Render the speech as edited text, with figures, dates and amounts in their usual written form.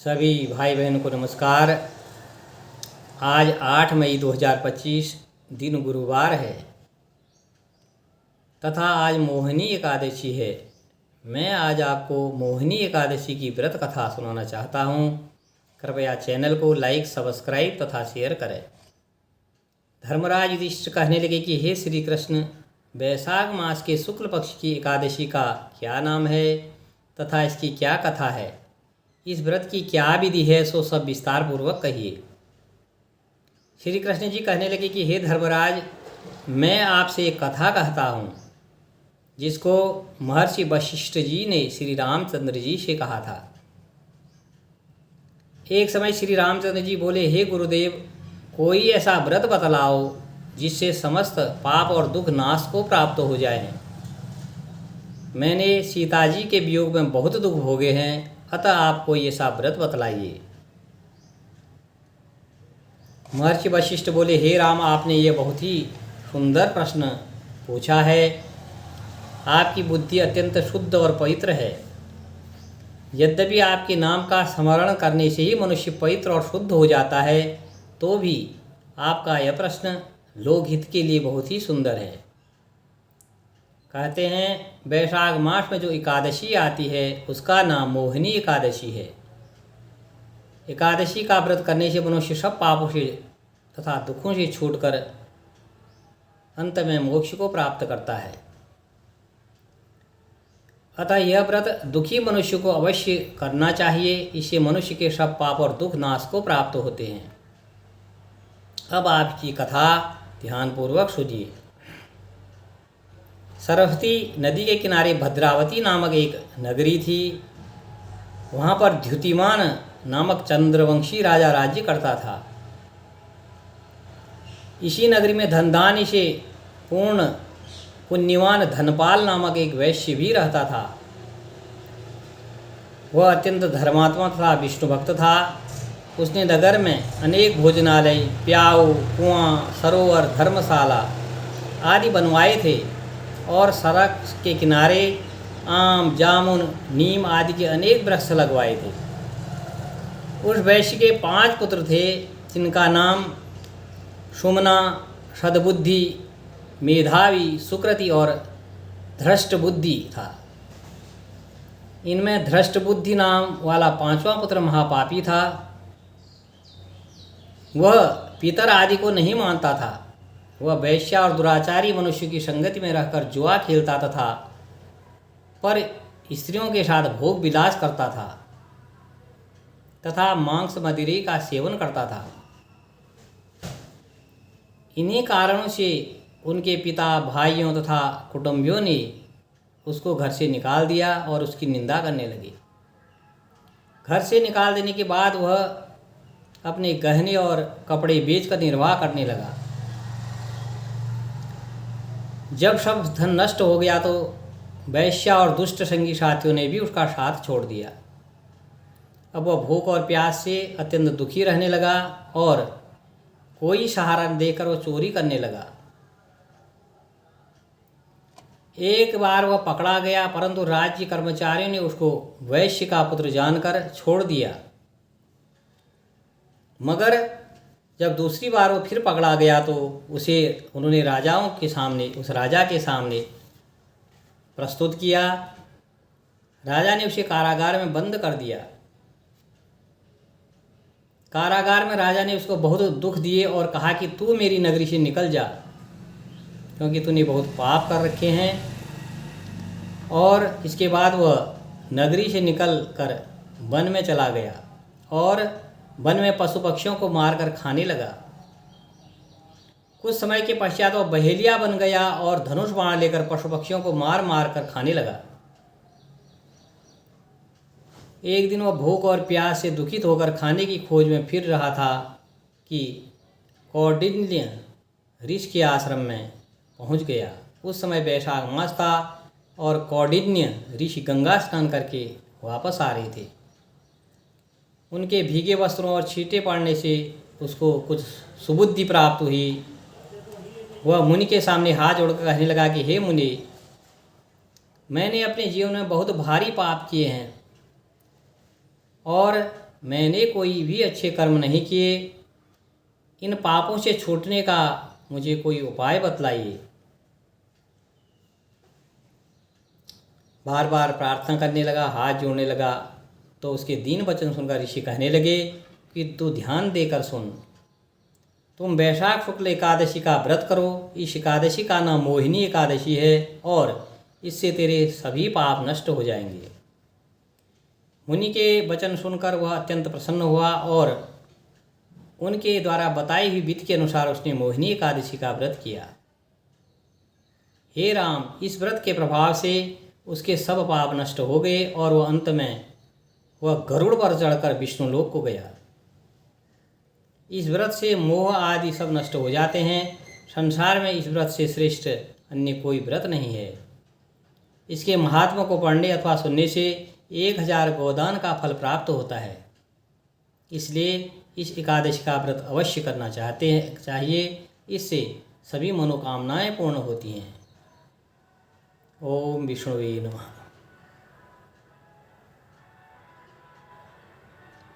सभी भाई बहनों को नमस्कार। आज 8 मई 2025 दिन गुरुवार है तथा आज मोहिनी एकादशी है। मैं आज आपको मोहिनी एकादशी की व्रत कथा सुनाना चाहता हूँ। कृपया चैनल को लाइक, सब्सक्राइब तथा शेयर करें। धर्मराज युधिष्ठिर कहने लगे कि हे श्री कृष्ण, वैशाख मास के शुक्ल पक्ष की एकादशी का क्या नाम है तथा इसकी क्या कथा है, इस व्रत की क्या विधि है, सो सब विस्तार पूर्वक कहिए। श्री कृष्ण जी कहने लगे कि हे धर्मराज, मैं आपसे एक कथा कहता हूँ जिसको महर्षि वशिष्ठ जी ने श्री रामचंद्र जी से कहा था। एक समय श्री रामचंद्र जी बोले, हे गुरुदेव, कोई ऐसा व्रत बतलाओ जिससे समस्त पाप और दुख नाश को प्राप्त हो जाए। मैंने सीता जी के वियोग में बहुत दुख भोगे हैं, अतः आप कोई ऐसा व्रत बतलाइए। महर्षि वशिष्ठ बोले, हे राम, आपने ये बहुत ही सुंदर प्रश्न पूछा है। आपकी बुद्धि अत्यंत शुद्ध और पवित्र है। यद्यपि आपके नाम का स्मरण करने से ही मनुष्य पवित्र और शुद्ध हो जाता है, तो भी आपका यह प्रश्न लोकहित के लिए बहुत ही सुंदर है। कहते हैं, वैशाख मास में जो एकादशी आती है उसका नाम मोहिनी एकादशी है। एकादशी का व्रत करने से मनुष्य सब पापों से तथा दुखों से छूटकर अंत में मोक्ष को प्राप्त करता है। अतः यह व्रत दुखी मनुष्य को अवश्य करना चाहिए। इससे मनुष्य के सब पाप और दुख नाश को प्राप्त होते हैं। अब आपकी कथा ध्यानपूर्वक सुनिए। सरस्वती नदी के किनारे भद्रावती नामक एक नगरी थी। वहाँ पर द्युतिमान नामक चंद्रवंशी राजा राज्य करता था। इसी नगरी में धनदान्य से पूर्ण पुण्यवान धनपाल नामक एक वैश्य भी रहता था। वह अत्यंत धर्मात्मा तथा विष्णु भक्त था। उसने नगर में अनेक भोजनालय, प्याऊ, कुआं, सरोवर, धर्मशाला आदि बनवाए थे और सड़क के किनारे आम, जामुन, नीम आदि के अनेक वृक्ष लगवाए थे। उस वैश्य के 5 पुत्र थे, जिनका नाम सुमना, सद्बुद्धि, मेधावी, सुकृति और धृष्टबुद्धि था। इनमें धृष्टबुद्धि नाम वाला 5वां पुत्र महापापी था। वह पितर आदि को नहीं मानता था। वह वैश्या और दुराचारी मनुष्य की संगति में रहकर जुआ खेलता तथा पर स्त्रियों के साथ भोग विलास करता था तथा मांस मदिरे का सेवन करता था। इन्हीं कारणों से उनके पिता, भाइयों तथा कुटुंबियों ने उसको घर से निकाल दिया और उसकी निंदा करने लगे। घर से निकाल देने के बाद वह अपने गहने और कपड़े बेचकर निर्वाह करने लगा। जब सब धन नष्ट हो गया तो वैश्या और दुष्ट संगी साथियों ने भी उसका साथ छोड़ दिया। अब वह भूख और प्यास से अत्यंत दुखी रहने लगा और कोई सहारा न देकर वह चोरी करने लगा। एक बार वह पकड़ा गया, परंतु राज्य कर्मचारियों ने उसको वैश्य का पुत्र जानकर छोड़ दिया। मगर जब दूसरी बार वो फिर पकड़ा गया तो उसे उन्होंने उस राजा के सामने प्रस्तुत किया। राजा ने उसे कारागार में बंद कर दिया। कारागार में राजा ने उसको बहुत दुख दिए और कहा कि तू मेरी नगरी से निकल जा, क्योंकि तूने बहुत पाप कर रखे हैं। और इसके बाद वह नगरी से निकल कर वन में चला गया और वन में पशु पक्षियों को मारकर खाने लगा। कुछ समय के पश्चात वह बहेलिया बन गया और धनुष बाण लेकर पशु पक्षियों को मार मार कर खाने लगा। एक दिन वह भूख और प्यास से दुखित होकर खाने की खोज में फिर रहा था कि कौंडिन्य ऋषि के आश्रम में पहुंच गया। उस समय वैशाख मास था और कौंडिन्य ऋषि गंगा स्नान करके वापस आ रहे थे। उनके भीगे वस्त्रों और छींटे पड़ने से उसको कुछ सुबुद्धि प्राप्त हुई। वह मुनि के सामने हाथ जोड़कर कहने लगा कि हे मुनि, मैंने अपने जीवन में बहुत भारी पाप किए हैं और मैंने कोई भी अच्छे कर्म नहीं किए, इन पापों से छूटने का मुझे कोई उपाय बतलाइए। बार बार प्रार्थना करने लगा, हाथ जोड़ने लगा। तो उसके दीन वचन सुनकर ऋषि कहने लगे कि तू ध्यान देकर सुन, तुम वैशाख शुक्ल एकादशी का व्रत करो। इस एकादशी का नाम मोहिनी एकादशी है और इससे तेरे सभी पाप नष्ट हो जाएंगे। मुनि के वचन सुनकर वह अत्यंत प्रसन्न हुआ और उनके द्वारा बताई हुई विधि के अनुसार उसने मोहिनी एकादशी का व्रत किया। हे राम, इस व्रत के प्रभाव से उसके सब पाप नष्ट हो गए और वह अंत में वह गरुड़ पर चढ़कर विष्णु लोक को गया। इस व्रत से मोह आदि सब नष्ट हो जाते हैं। संसार में इस व्रत से श्रेष्ठ अन्य कोई व्रत नहीं है। इसके महात्मा को पढ़ने अथवा सुनने से 1000 गोदान का फल प्राप्त होता है। इसलिए इस एकादशी का व्रत अवश्य करना चाहिए। इससे सभी मनोकामनाएं पूर्ण होती हैं। ओम विष्णुवे नमः।